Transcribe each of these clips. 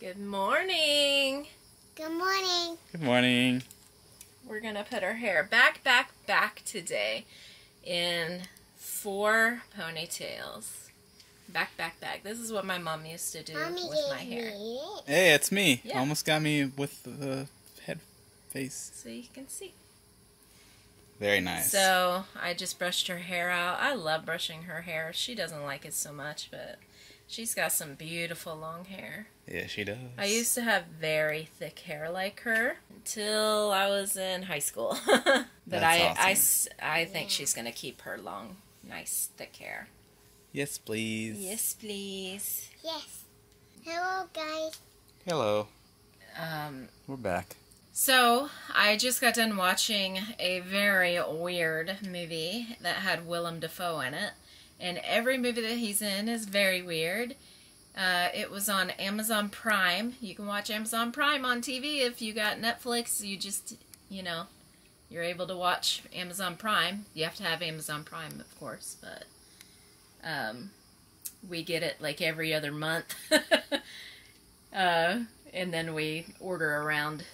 Good morning. Good morning. Good morning. We're going to put her hair back today in 4 ponytails. Back. This is what my mom used to do Mommy with my hair. Hey, it's me. Yeah. Almost got me with the head face. So you can see. Very nice. So I just brushed her hair out. I love brushing her hair. She doesn't like it so much, but she's got some beautiful long hair. Yeah, she does. I used to have very thick hair like her until I was in high school. But That's awesome. I think she's going to keep her long, nice, thick hair. Yes, please. Yes, please. Yes. Hello, guys. Hello. We're back. So, I just got done watching a very weird movie that had Willem Dafoe in it. And every movie that he's in is very weird. It was on Amazon Prime. You can watch Amazon Prime on TV if you got Netflix. You just, you're able to watch Amazon Prime. You have to have Amazon Prime, of course, but we get it like every other month. And then we order around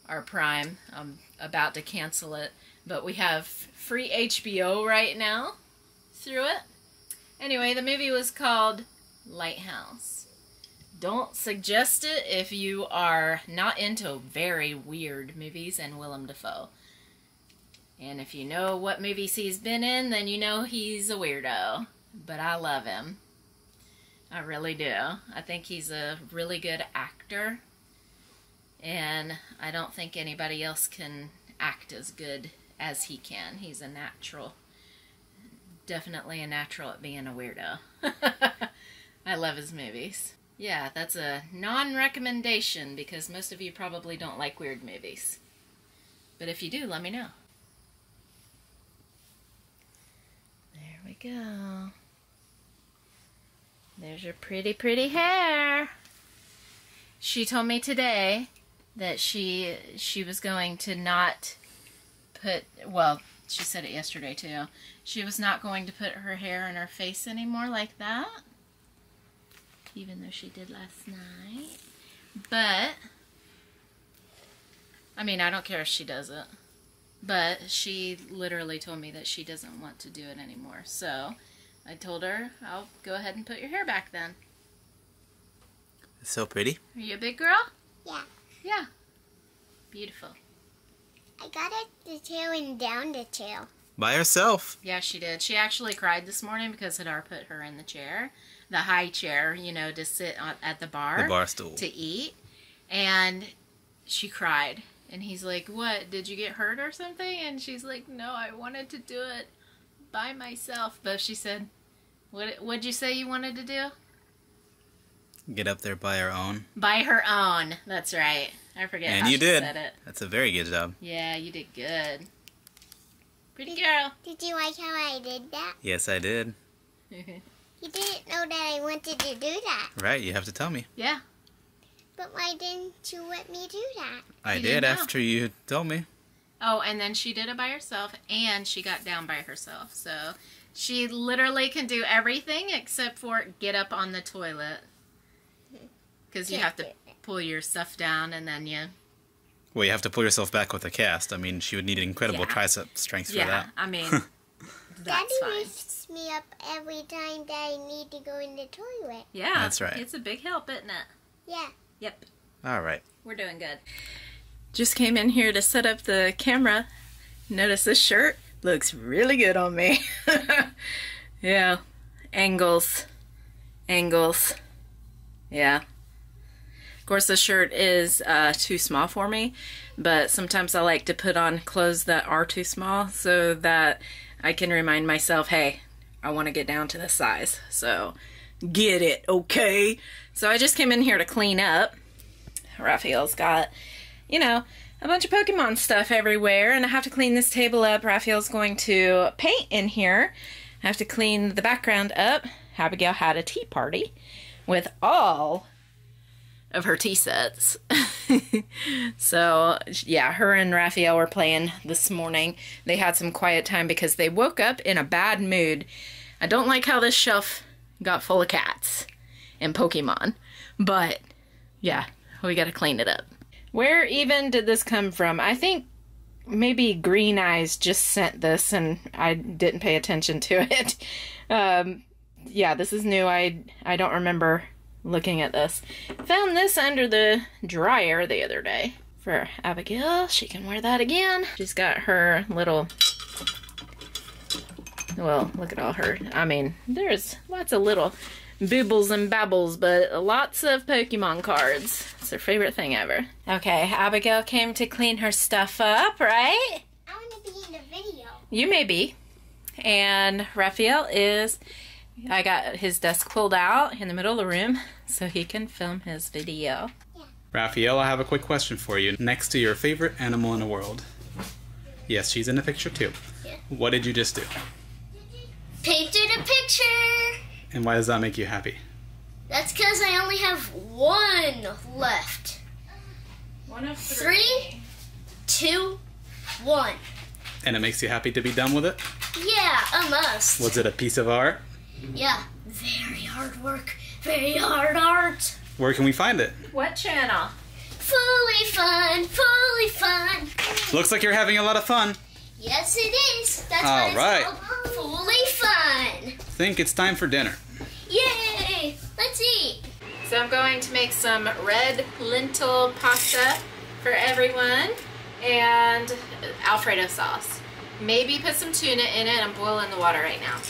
our Prime. I'm about to cancel it, but we have free HBO right now through it. Anyway, the movie was called Lighthouse. Don't suggest it if you are not into very weird movies and Willem Dafoe. And if you know what movies he's been in, then you know he's a weirdo. But I love him. I really do. I think he's a really good actor. And I don't think anybody else can act as good as he can. He's a natural. Definitely a natural at being a weirdo. I love his movies. Yeah, that's a non-recommendation because most of you probably don't like weird movies. But if you do, let me know. There we go. There's your pretty hair. She told me today that she was going to not put, well, she said it yesterday too. She was not going to put her hair in her face anymore like that. Even though she did last night. But, I mean, I don't care if she does it. But she literally told me that she doesn't want to do it anymore. So, I told her, I'll go ahead and put your hair back then. It's so pretty. Are you a big girl? Yeah. Yeah. Beautiful. I got at the tail and down the tail. By herself. Yeah, she did. She actually cried this morning because Hadar put her in the chair. The high chair, to sit at the bar. The bar stool. To eat. And she cried. And he's like, what? Did you get hurt or something? And she's like, no, I wanted to do it by myself. But she said, what'd you say you wanted to do? Get up there by her own. By her own. That's right. I forget and how you she did. said it. That's a very good job. Yeah, you did good. Pretty girl. Did you like how I did that? Yes, I did. You didn't know that I wanted to do that. Right, you have to tell me. Yeah. But why didn't you let me do that? I You did didn't know. after you told me. Oh, and then she did it by herself, and she got down by herself. So she literally can do everything except for get up on the toilet. Because you have to pull your stuff down, and then you... Well, you have to pull yourself back with a cast. I mean, she would need incredible tricep strength for that. I mean, that's Daddy fine. lifts me up every time that I need to go in the toilet. Yeah, That's right. It's a big help, isn't it? Yeah. Yep. All right. We're doing good. Just came in here to set up the camera. Notice this shirt looks really good on me. Yeah. Angles. Yeah. Of course, the shirt is too small for me, but sometimes I like to put on clothes that are too small so that I can remind myself, hey, I want to get down to this size. So, get it, okay? So I just came in here to clean up. Rafael's got, a bunch of Pokemon stuff everywhere, and I have to clean this table up. Rafael's going to paint in here. I have to clean the background up. Abigail had a tea party with all of her tea sets. So, yeah, her and Rafael were playing this morning. They had some quiet time because they woke up in a bad mood. I don't like how this shelf got full of cats and Pokemon, but Yeah, we gotta clean it up. Where even did this come from? I think maybe Green Eyes just sent this and I didn't pay attention to it. Yeah, this is new. I don't remember looking at this. Found this under the dryer the other day for Abigail. She can wear that again. She's got her little... Well, look at all her... I mean, there's lots of little boobles and babbles, but lots of Pokemon cards. It's her favorite thing ever. Okay, Abigail came to clean her stuff up, right? I want to be in the video. You may be. And Rafael is... I got his desk pulled out in the middle of the room so he can film his video. Yeah. Rafael, I have a quick question for you. Next to your favorite animal in the world. Yes, she's in the picture too. Yeah. What did you just do? Painted a picture. And why does that make you happy? That's because I only have one left. One of 3, 2, 1. And it makes you happy to be done with it? Yeah, a must. Was it a piece of art? Yeah, very hard work, very hard art. Where can we find it? What channel? FoolyFun, FoolyFun. Looks like you're having a lot of fun. Yes, it is. That's All why right. it's called FoolyFun. Think it's time for dinner. Yay! Let's eat. So I'm going to make some red lentil pasta for everyone and Alfredo sauce. Maybe put some tuna in it. I'm boiling the water right now.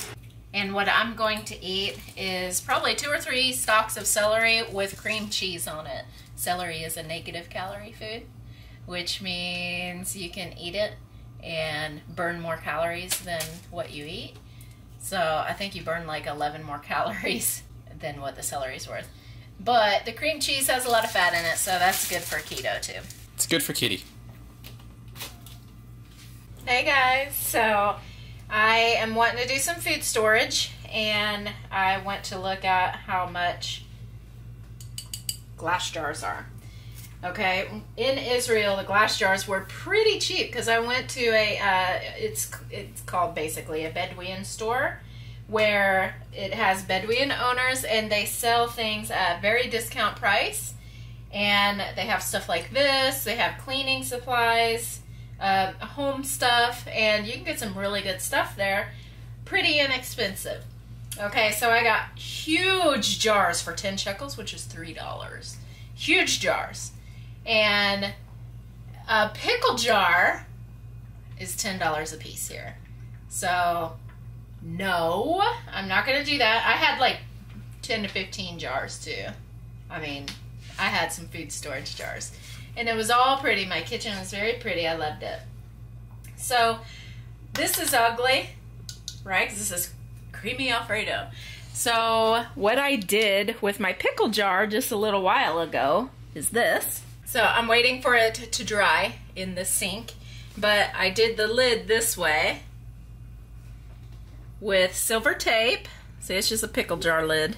And what I'm going to eat is probably 2 or 3 stalks of celery with cream cheese on it. Celery is a negative calorie food, which means you can eat it and burn more calories than what you eat. So I think you burn like 11 more calories than what the celery is worth. But the cream cheese has a lot of fat in it, so that's good for keto too. It's good for Kitty. Hey guys, so I am wanting to do some food storage, and I went to look at how much glass jars are. Okay, in Israel, the glass jars were pretty cheap because I went to a, it's called basically a Bedouin store where it has Bedouin owners and they sell things at very discount price. And they have stuff like this, they have cleaning supplies, home stuff, and you can get some really good stuff there, pretty inexpensive. Okay, so I got huge jars for 10 shekels, which is $3. Huge jars. And a pickle jar is $10 a piece here. So, no, I'm not going to do that. I had like 10 to 15 jars too. I mean, I had some food storage jars. And it was all pretty. My kitchen was very pretty. I loved it. So, this is ugly, right? 'Cause this is creamy Alfredo. So, what I did with my pickle jar just a little while ago is this. So, I'm waiting for it to dry in the sink. But I did the lid this way with silver tape. See, it's just a pickle jar lid.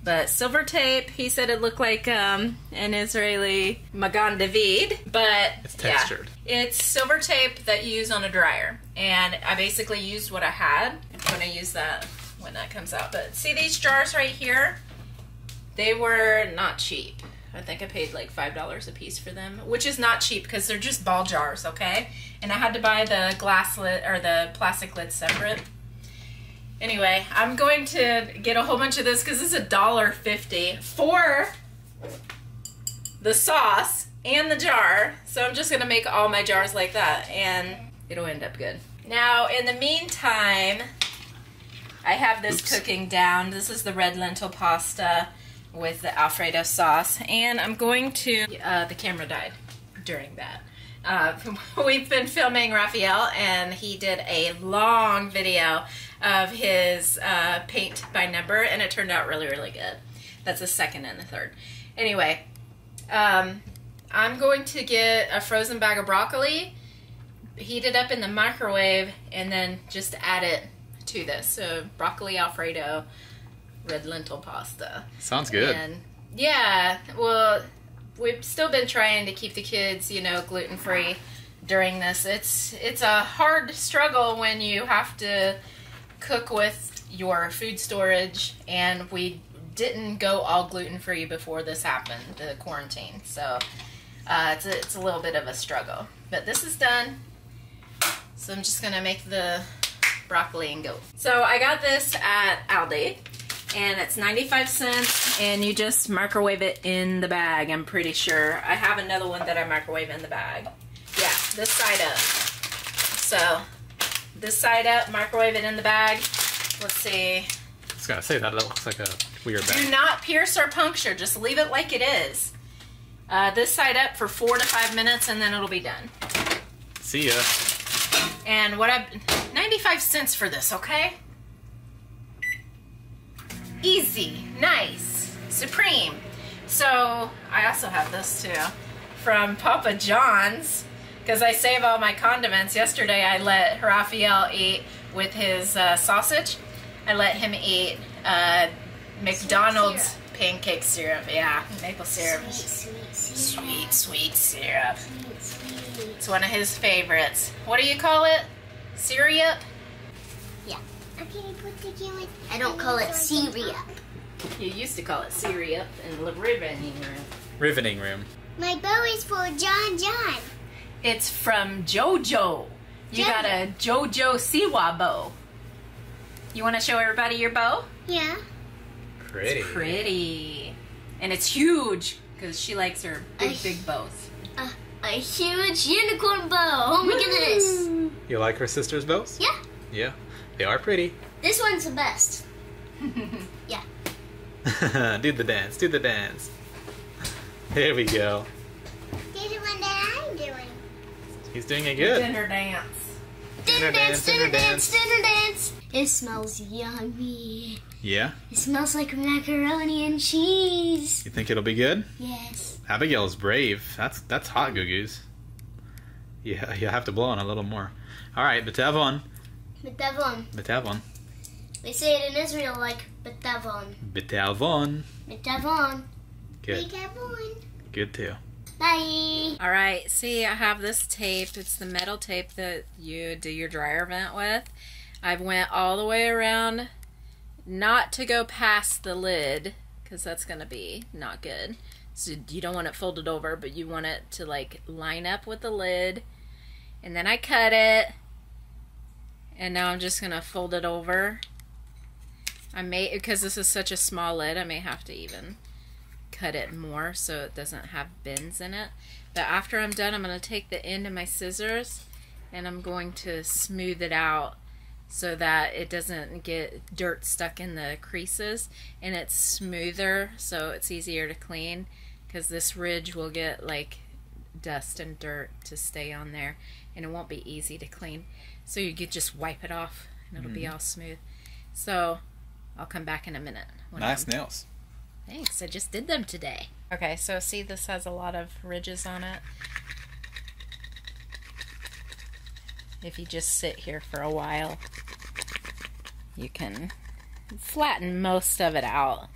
But silver tape, he said it looked like an Israeli Magan David, but It's textured. Yeah, it's silver tape that you use on a dryer. And I basically used what I had. I'm going to use that when that comes out. But see these jars right here? They were not cheap. I think I paid like $5 a piece for them, which is not cheap because they're just ball jars, okay? And I had to buy the glass lid or the plastic lid separate. Anyway, I'm going to get a whole bunch of this because this is $1.50 for the sauce and the jar. So I'm just going to make all my jars like that and it'll end up good. Now, in the meantime, I have this cooking down. This is the red lentil pasta with the Alfredo sauce. And I'm going to... the camera died during that. We've been filming Rafael and he did a long video of his paint by number and it turned out really, really good. That's the second and the third. Anyway, I'm going to get a frozen bag of broccoli, heat it up in the microwave, and then just add it to this. So broccoli Alfredo, red lentil pasta. Sounds good. And yeah, well, we've still been trying to keep the kids, you know, gluten-free during this. It's a hard struggle when you have to cook with your food storage, and we didn't go all gluten-free before this happened, the quarantine. So it's a little bit of a struggle. But this is done. So I'm just gonna make the broccoli and go. So I got this at Aldi, and it's 95 cents, and you just microwave it in the bag, I'm pretty sure. I have another one that I microwave in the bag. Yeah, this side up. So this side up, microwave it in the bag. Let's see. I was gonna say that looks like a weird bag. Do not pierce or puncture, just leave it like it is. This side up for 4 to 5 minutes, and then it'll be done. See ya. And 95 cents for this, okay? Easy, nice, supreme. So I also have this too from Papa John's, because I save all my condiments. Yesterday I let Rafael eat with his sausage. I let him eat McDonald's pancake syrup. Yeah, maple syrup. Sweet syrup. It's one of his favorites. What do you call it? Syrup? Yeah. I don't call it syrup. You used to call it syrup in the riveting room. Riveting room. My bow is for John. It's from JoJo. You got a JoJo Siwa bow. You want to show everybody your bow? Yeah. Pretty. It's pretty. And it's huge, because she likes her big bows. A huge unicorn bow. Oh my goodness. You like her sister's bows? Yeah. Yeah. They are pretty. This one's the best. Yeah. Do the dance. Do the dance. There we go. Do the one that I'm doing. He's doing it good. Dinner dance. Dinner dance, dinner dance, dinner dance. It smells yummy. Yeah? It smells like macaroni and cheese. You think it'll be good? Yes. Abigail's brave. That's hot, Goo Goos. Yeah, you have to blow on a little more. All right, Betavon. Betavon. Betavon. They say it in Israel like Betavon. Betavon. Betavon. Good. Betavon. Good too. Bye. All right, see, I have this tape. It's the metal tape that you do your dryer vent with. I went all the way around, not to go past the lid, because that's going to be not good. So you don't want it folded over, but you want it to like line up with the lid. And then I cut it, and now I'm just going to fold it over. Because this is such a small lid, I may have to even cut it more so it doesn't have bends in it. But after I'm done, I'm going to take the end of my scissors and I'm going to smooth it out so that it doesn't get dirt stuck in the creases, and it's smoother so it's easier to clean, because this ridge will get like dust and dirt to stay on there and it won't be easy to clean. So you could just wipe it off and it'll be all smooth. So I'll come back in a minute. Nice nails. Thanks, I just did them today. Okay, so see, this has a lot of ridges on it. If you just sit here for a while, you can flatten most of it out.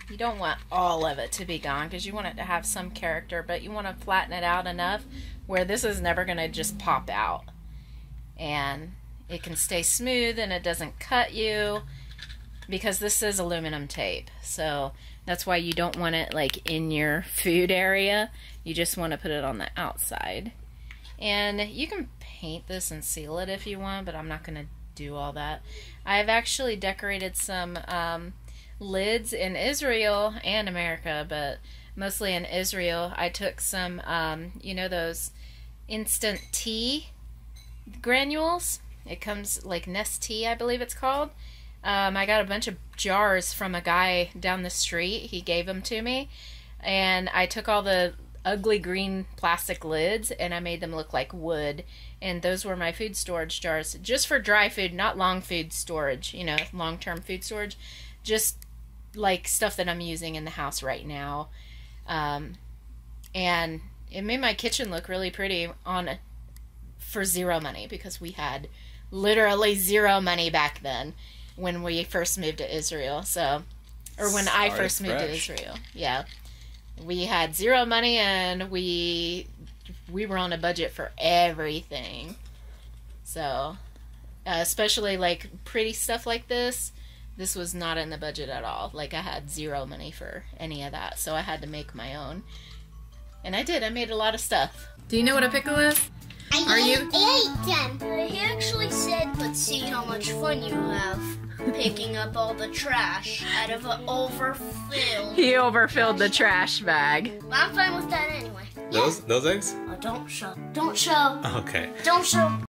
You don't want all of it to be gone because you want it to have some character, but you want to flatten it out enough where this is never going to just pop out. And it can stay smooth and it doesn't cut you, because this is aluminum tape. So that's why you don't want it like in your food area. You just want to put it on the outside. And you can paint this and seal it if you want, but I'm not going to do all that. I've actually decorated some lids in Israel and America, but mostly in Israel. I took some, you know, those instant tea granules. It comes like Nest Tea, I believe it's called. I got a bunch of jars from a guy down the street. He gave them to me. And I took all the ugly green plastic lids and I made them look like wood. And those were my food storage jars. Just for dry food, not long food storage, you know, long-term food storage. Just like stuff that I'm using in the house right now. And it made my kitchen look really pretty for zero money, because we had literally zero money back then when we first moved to Israel. So, or when I first moved to Israel. Yeah. We had zero money and we were on a budget for everything. So, especially like pretty stuff like this This was not in the budget at all. Like, I had zero money for any of that, so I had to make my own. And I did. I made a lot of stuff. Do you know what a pickle is? I ate them. He actually said, let's see how much fun you have picking up all the trash out of an overfilled. He overfilled the trash bag. I'm fine with that anyway. Those eggs? Oh, don't show. Don't show. Okay. Don't show.